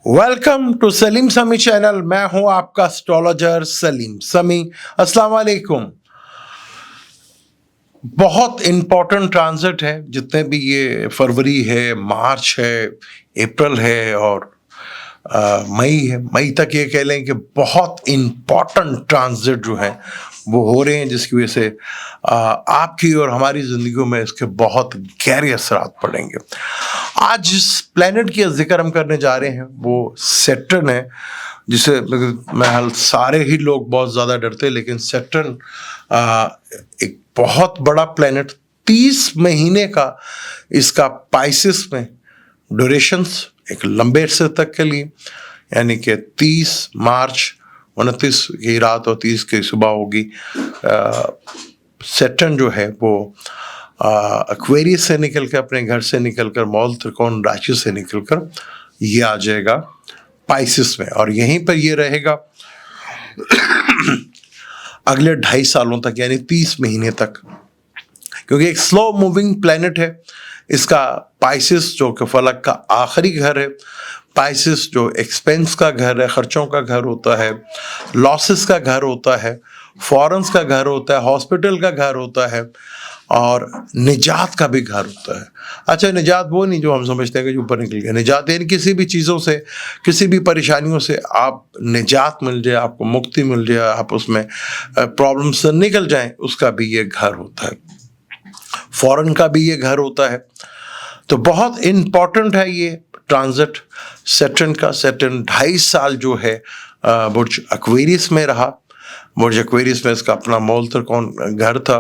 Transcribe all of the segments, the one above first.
Welcome to Salim समी channel. मैं हूं आपका एस्ट्रोलॉजर सलीम समी। अस्सलाम वालेकुम। बहुत इंपॉर्टेंट ट्रांजिट है, जितने भी ये फरवरी है, मार्च है, अप्रैल है और मई है। मई तक ये कह लें कि बहुत इंपॉर्टेंट ट्रांजिट जो है वो हो रहे हैं, जिसकी वजह से आपकी और हमारी ज़िंदगियों में इसके बहुत गहरे असरात पड़ेंगे। आज जिस प्लेनेट की जिक्र हम करने जा रहे हैं वो सैटर्न है, जिसे मैं सारे ही लोग बहुत ज़्यादा डरते हैं, लेकिन सैटर्न एक बहुत बड़ा प्लेनेट, 30 महीने का इसका पाइसिस में ड्यूरेशंस, एक लंबे अरसे तक के लिए, यानी कि 30 मार्च 29 की रात और 30 की सुबह होगी। सैटर्न जो है वो एक्वेरियस से निकल कर, अपने घर से निकल कर, मौल त्रिकोण राशि से निकल कर ये आ जाएगा पाइसिस में, और यहीं पर ये रहेगा अगले 2.5 सालों तक, यानी 30 महीने तक, क्योंकि एक स्लो मूविंग प्लेनेट है। इसका पाइसिस जो कि फलक का आखिरी घर है, पाइसिस जो एक्सपेंस का घर है, खर्चों का घर होता है, लॉसेस का घर होता है, फॉरेंस का घर होता है, हॉस्पिटल का घर होता है और निजात का भी घर होता है। अच्छा, निजात वो नहीं जो हम समझते हैं कि ऊपर निकल गया। निजात यानी किसी भी चीज़ों से, किसी भी परेशानियों से आप निजात मिल जाए, आपको मुक्ति मिल जाए, आप उसमें प्रॉब्लम से निकल जाएं, उसका भी ये घर होता है। फॉरेन का भी ये घर होता है। तो बहुत इम्पॉर्टेंट है ये ट्रांजिट सैटर्न का। सैटर्न 2.5 साल जो है बुर्ज एक्वेरियस में रहा। बुर्ज एक्वेरियस में इसका अपना मूल त्रिकोण घर था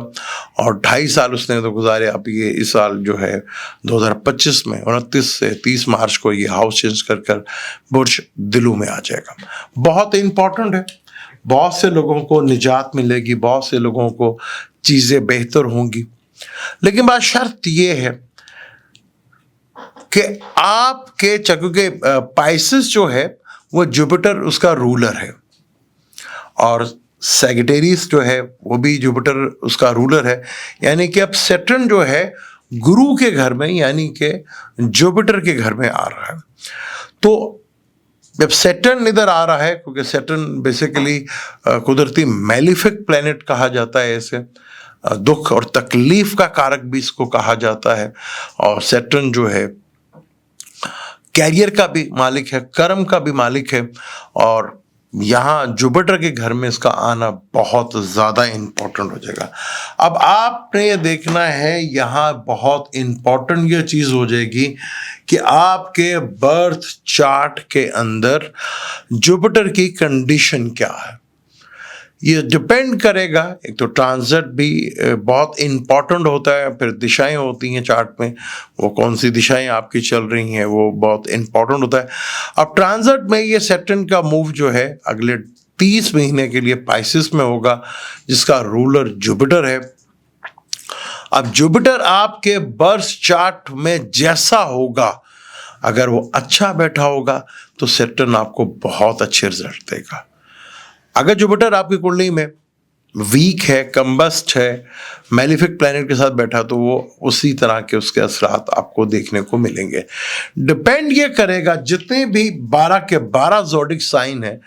और 2.5 साल उसने तो गुजारे। अब ये इस साल जो है 2025 में 29 से 30 मार्च को ये हाउस चेंज कर बुर्ज दिलू में आ जाएगा। बहुत इम्पॉर्टेंट है, बहुत से लोगों को निजात मिलेगी, बहुत से लोगों को चीज़ें बेहतर होंगी, लेकिन बात शर्त ये है कि आपके चक्र के पाइसिस जो है वो जुपिटर उसका रूलर है और सैजिटेरियस जो है वो भी जुपिटर उसका रूलर है। यानी कि अब सैटर्न जो है गुरु के घर में, यानी कि जुपिटर के घर में आ रहा है। तो जब सैटर्न इधर आ रहा है, क्योंकि सैटर्न बेसिकली कुदरती मैलिफिक प्लेनेट कहा जाता है, ऐसे दुख और तकलीफ का कारक भी इसको कहा जाता है। और सैटर्न जो है कैरियर का भी मालिक है, कर्म का भी मालिक है, और यहाँ जुपिटर के घर में इसका आना बहुत ज़्यादा इम्पोर्टेंट हो जाएगा। अब आपने ये देखना है, यहाँ बहुत इम्पोर्टेंट ये चीज़ हो जाएगी कि आपके बर्थ चार्ट के अंदर जुपिटर की कंडीशन क्या है। ये डिपेंड करेगा, एक तो ट्रांजिट भी बहुत इम्पॉर्टेंट होता है, फिर दिशाएं होती हैं चार्ट में, वो कौन सी दिशाएं आपकी चल रही हैं वो बहुत इम्पॉर्टेंट होता है। अब ट्रांजिट में ये सैटर्न का मूव जो है अगले 30 महीने के लिए पाइसिस में होगा, जिसका रूलर जुपिटर है। अब जुपिटर आपके बर्थ चार्ट में जैसा होगा, अगर वो अच्छा बैठा होगा तो सैटर्न आपको बहुत अच्छे रिजल्ट देगा। अगर जुपिटर आपकी कुंडली में वीक है, कम्बस्ट है, मैलिफिक प्लैनेट के साथ बैठा, तो वो उसी तरह के उसके असरात आपको देखने को मिलेंगे। डिपेंड ये करेगा, जितने भी 12 के 12 ज़ोडिक साइन हैं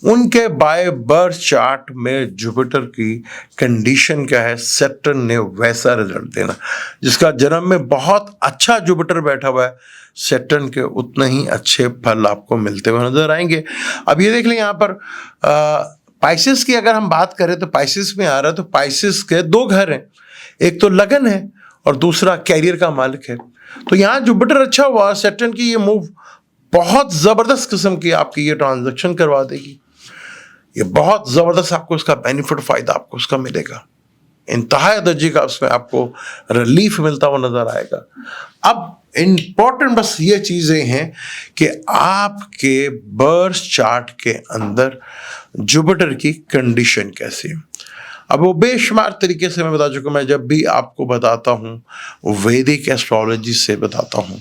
उनके बाय बर्थ चार्ट में जुपिटर की कंडीशन क्या है, सैटर्न ने वैसा रिजल्ट देना। जिसका जन्म में बहुत अच्छा जुपिटर बैठा हुआ है, सैटर्न के उतने ही अच्छे फल आपको मिलते हुए नजर आएंगे। अब ये देख लें, यहाँ पर पाइसिस की अगर हम बात करें तो पाइसिस में आ रहा है, तो पाइसिस के 2 घर हैं, एक तो लगन है और दूसरा कैरियर का मालिक है। तो यहाँ जुपिटर अच्छा हुआ, सैटर्न की ये मूव बहुत ज़बरदस्त किस्म की आपकी ये ट्रांजैक्शन करवा देगी। ये बहुत ज़बरदस्त आपको उसका बेनिफिट, फ़ायदा आपको उसका मिलेगा, इंतहा दर्जे का उसमें आपको रिलीफ मिलता हुआ नजर आएगा। अब इम्पॉर्टेंट बस ये चीज़ें हैं कि आपके बर्थ चार्ट के अंदर जुपिटर की कंडीशन कैसी है। अब वो बेशुमार तरीके से मैं बता चुका हूँ, मैं जब भी आपको बताता हूँ वैदिक एस्ट्रोलॉजी से बताता हूँ।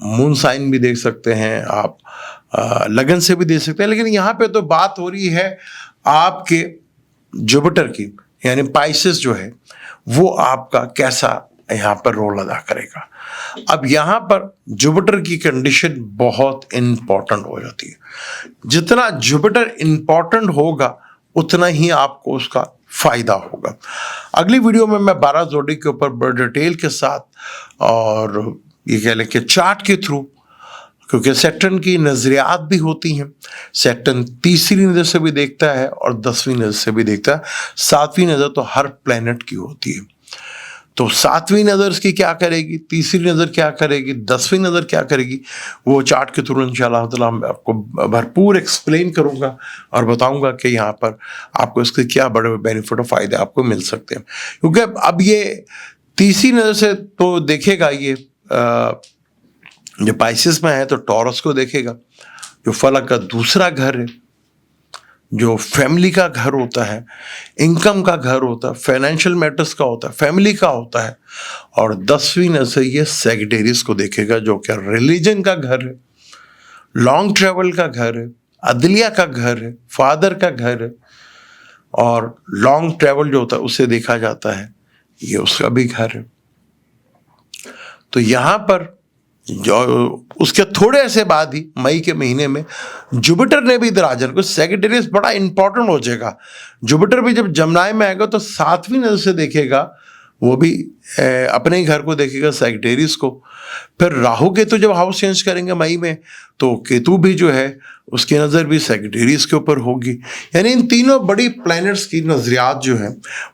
मून साइन भी देख सकते हैं आप, लगन से भी देख सकते हैं, लेकिन यहाँ पे तो बात हो रही है आपके जुपिटर की, यानी पाइसिस जो है वो आपका कैसा यहाँ पर रोल अदा करेगा। अब यहाँ पर जुपिटर की कंडीशन बहुत इंपॉर्टेंट हो जाती है। जितना जुपिटर इंपॉर्टेंट होगा उतना ही आपको उसका फायदा होगा। अगली वीडियो में मैं 12 जोड़ी के ऊपर बड़े डिटेल के साथ और ये कह लें कि चार्ट के थ्रू, क्योंकि सैटर्न की नजरियात भी होती हैं। सैटर्न तीसरी नज़र से भी देखता है और 10वीं नज़र से भी देखता है। 7वीं नज़र तो हर प्लेनेट की होती है। तो 7वीं नज़र उसकी क्या करेगी, तीसरी नज़र क्या करेगी, 10वीं नज़र क्या करेगी, वो चार्ट के थ्रू इंशाअल्लाह ताला मैं आपको भरपूर एक्सप्लेन करूँगा और बताऊँगा कि यहाँ पर आपको इसके क्या बड़े बेनिफिट और फ़ायदे आपको मिल सकते हैं। क्योंकि अब ये तीसरी नज़र से तो देखेगा, ये जो पाइसेस में है तो टॉरस को देखेगा, जो फलक का दूसरा घर है, जो फैमिली का घर होता है, इनकम का घर होता है, फाइनेंशियल मैटर्स का होता है, फैमिली का होता है। और 10वीं नज़र से ये सैजिटेरियस को देखेगा, जो कि रिलीजन का घर है, लॉन्ग ट्रेवल का घर है, अदलिया का घर है, फादर का घर है। और लॉन्ग ट्रेवल जो होता है उसे देखा जाता है, ये उसका भी घर है। तो यहाँ पर जो उसके थोड़े से बाद ही मई के महीने में जुपिटर ने भी इधर आ जाना, सैजिटेरियस बड़ा इंपॉर्टेंट हो जाएगा। जुपिटर भी जब जमनाई में आएगा तो 7वीं नज़र से देखेगा, वो भी अपने ही घर को देखेगा, सैजिटेरियस को। फिर राहु केतु जब हाउस चेंज करेंगे मई में, तो केतु भी जो है उसकी नज़र भी सैजिटेरियस के ऊपर होगी। यानी इन तीनों बड़ी प्लैनेट्स की नज़रियात जो है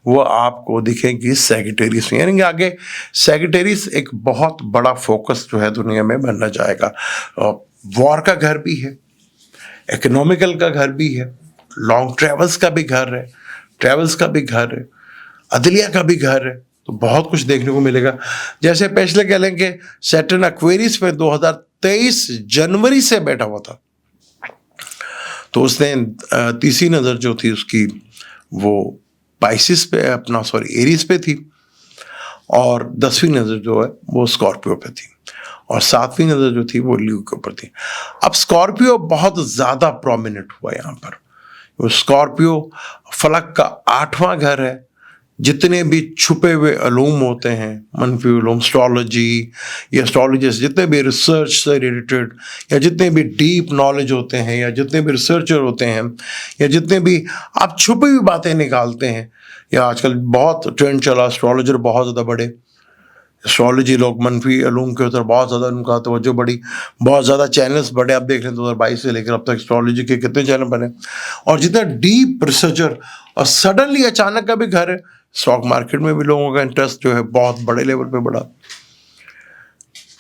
वो आपको दिखेंगी सैजिटेरियस में। यानी आगे सैजिटेरियस एक बहुत बड़ा फोकस जो है दुनिया में बनना जाएगा। वॉर का घर भी है, इकोनॉमिकल का घर भी है, लॉन्ग ट्रेवल्स का भी घर है, ट्रेवल्स का भी घर है, अदलिया का भी घर है। तो बहुत कुछ देखने को मिलेगा। जैसे पिछले कह लें कि सैटर्न एक्वेरियस में 2023 जनवरी से बैठा हुआ था, तो उसने तीसरी नज़र जो थी उसकी वो पाइसिस पे अपना एरीज पे थी, और 10वीं नज़र जो है वो स्कॉर्पियो पे थी, और 7वीं नज़र जो थी वो ल्यू के ऊपर थी। अब स्कॉर्पियो बहुत ज़्यादा प्रोमिनेंट हुआ यहाँ पर। वो स्कॉर्पियो फलक का 8वां घर है। जितने भी छुपे हुए अलूम होते हैं, मनफी अलूम, एस्ट्रोलॉजी या एस्ट्रोलॉजिस्ट, जितने भी रिसर्च से रिलेटेड या जितने भी डीप नॉलेज होते हैं, या जितने भी रिसर्चर होते हैं, या जितने भी आप छुपी हुई बातें निकालते हैं, या आजकल बहुत ट्रेंड चला, एस्ट्रोलॉजर बहुत ज़्यादा बड़े, एस्ट्रोलॉजी लोग मनफी अलूम के उधर बहुत ज़्यादा उनका तवज्जो बढ़ी, बहुत ज़्यादा चैनल्स बढ़े। आप देख लें 2022 से लेकर अब तक एस्ट्रोलॉजी के कितने चैनल बने, और जितना डीप रिसर्चर। और सडनली अचानक का भी घर है, स्टॉक मार्केट में भी लोगों का इंटरेस्ट जो है बहुत बड़े लेवल पे बढ़ा।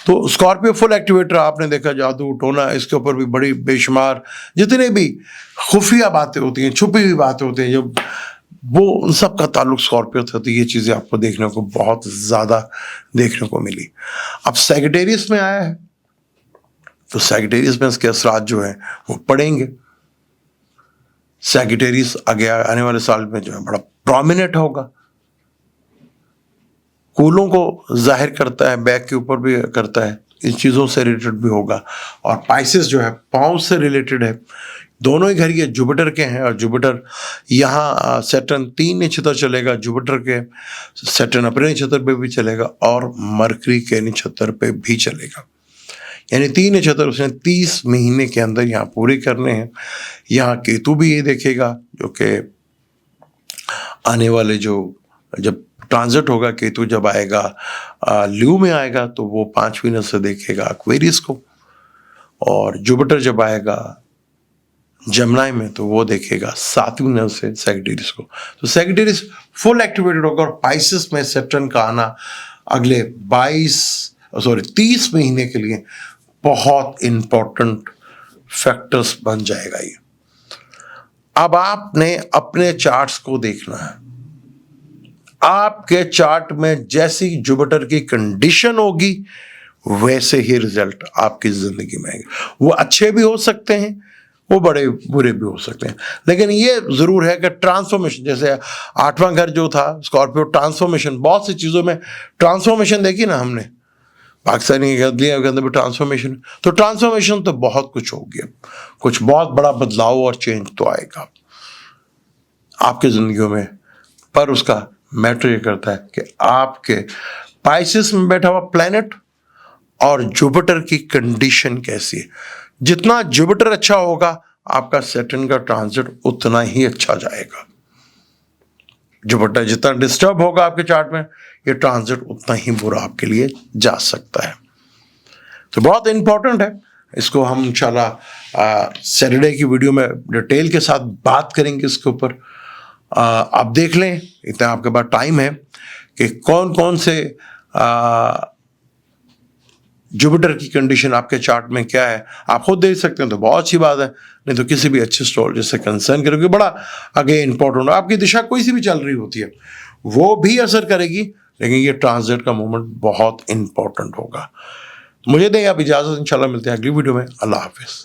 तो स्कॉर्पियो फुल एक्टिवेटर आपने देखा, जादू टोना, इसके ऊपर भी बड़ी बेशुमार जितने भी खुफिया बातें होती हैं, छुपी हुई बातें होती हैं, जब वो उन सब का ताल्लुक स्कॉर्पियो से, तो ये चीज़ें आपको देखने को बहुत ज़्यादा देखने को मिली। अब सैजिटेरियस में आया है, तो सैजिटेरियस में इसके असरात जो है वो पड़ेंगे। सैजिटेरियस आगे आने वाले साल में जो है बड़ा प्रोमिनेंट होगा, कूलों को जाहिर करता है, बैक के ऊपर भी करता है, इन चीज़ों से रिलेटेड भी होगा। और पाइसेस जो है पाँव से रिलेटेड है। दोनों ही घर ये जुपिटर के हैं, और जुपिटर यहाँ सैटर्न 3 नक्षत्र चलेगा, जुपिटर के सैटर्न अपने नक्षत्र पे भी चलेगा और मरकरी के नक्षत्र पे भी चलेगा। यानी 3 नक्षत्र उसने 30 महीने के अंदर यहाँ पूरे करने हैं। यहाँ केतु भी ये देखेगा, जो कि आने वाले जो जब ट्रांजिट होगा, केतु जब आएगा ल्यू में आएगा तो वो 5वीं नज़र से देखेगा एक्वेरियस को, और जुपिटर जब आएगा जमनाई में तो वो देखेगा 7वीं नज़र से सैजिटेरियस को। तो सैजिटेरियस फुल एक्टिवेटेड होगा, और पाइसेस में सैटर्न का आना अगले 30 महीने के लिए बहुत इंपॉर्टेंट फैक्टर्स बन जाएगा ये। अब आपने अपने चार्ट्स को देखना है। आपके चार्ट में जैसी जुपिटर की कंडीशन होगी वैसे ही रिजल्ट आपकी जिंदगी में आएंगे। वो अच्छे भी हो सकते हैं, वो बड़े बुरे भी हो सकते हैं, लेकिन ये जरूर है कि ट्रांसफॉर्मेशन, जैसे 8वां घर जो था स्कॉर्पियो, ट्रांसफॉर्मेशन, बहुत सी चीज़ों में ट्रांसफॉर्मेशन देखी ना हमने, पाकिस्तानी अदलिया के अंदर भी ट्रांसफॉर्मेशन। तो ट्रांसफॉर्मेशन तो बहुत कुछ हो गया, कुछ बहुत बड़ा बदलाव और चेंज तो आएगा आपकी ज़िंदगियों में, पर उसका मैटर ये करता है कि आपके पाइसेस में बैठा हुआ प्लैनेट और जुपिटर की कंडीशन कैसी है। जितना जुपिटर अच्छा होगा आपका सैटर्न का ट्रांजिट उतना ही अच्छा जाएगा। जुपिटर जितना डिस्टर्ब होगा आपके चार्ट में, ये ट्रांजिट उतना ही बुरा आपके लिए जा सकता है। तो बहुत इंपॉर्टेंट है, इसको हम इंशाल्लाह सैटरडे की वीडियो में डिटेल के साथ बात करेंगे इसके ऊपर। आप देख लें, इतना आपके पास टाइम है कि कौन कौन से जुपिटर की कंडीशन आपके चार्ट में क्या है, आप खुद देख सकते हैं तो बहुत अच्छी बात है, नहीं तो किसी भी अच्छे एस्ट्रोलॉजर से कंसर्न करोगे। बड़ा आगे इंपॉर्टेंट, आपकी दिशा कोई सी भी चल रही होती है वो भी असर करेगी, लेकिन ये ट्रांजिट का मोमेंट बहुत इंपॉर्टेंट होगा। मुझे दें आप इजाज़त, इंशाल्लाह मिलते हैं अगली वीडियो में। अल्लाह हाफिज़।